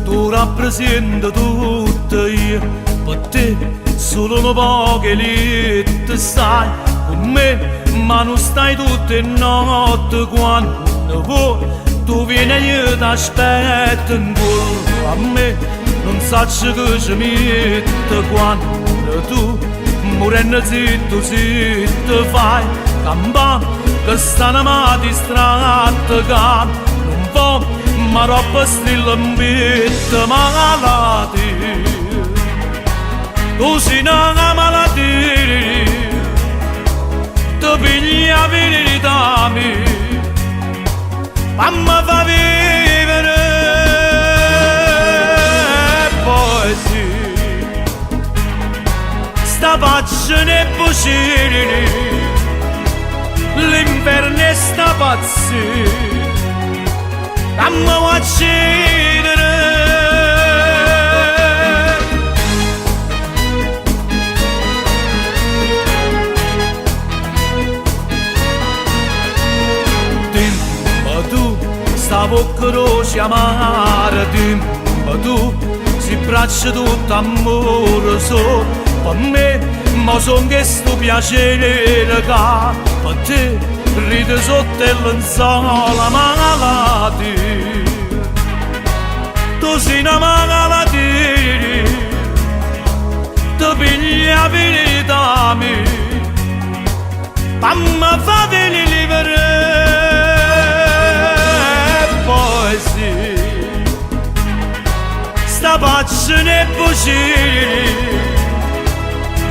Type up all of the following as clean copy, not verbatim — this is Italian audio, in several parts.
Tu rappresenti tutto io, per te solo un po' che lì stai con me, ma non stai tutte le notti quando vuoi, tu vieni e io ti aspetto ancora, a me non so che ci mette quando tu morendo zitto zitto fai, campano che stanno ma distratto non può ma troppo stilla mbitta malati tu sei una malattia ti piglia verità ma mi fa vivere poi sì sta pace e bucini l'inferno e sta pazzia come uccidere dimmi tu sta bocca rosa amara dimmi tu si braccia tutto amore solo per me ma son che sto piacere che per te ride sotto il lenzuola malati tu sei una malattia ti piglia verità ma mi fa venire libero poi sì sta pace e bucini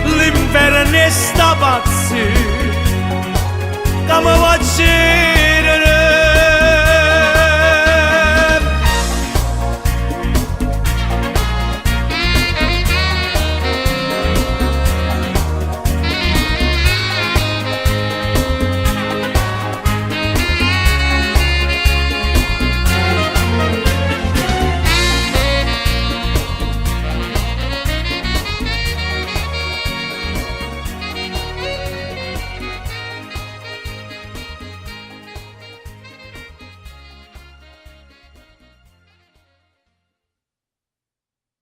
l'inferno e sta pazzia come watching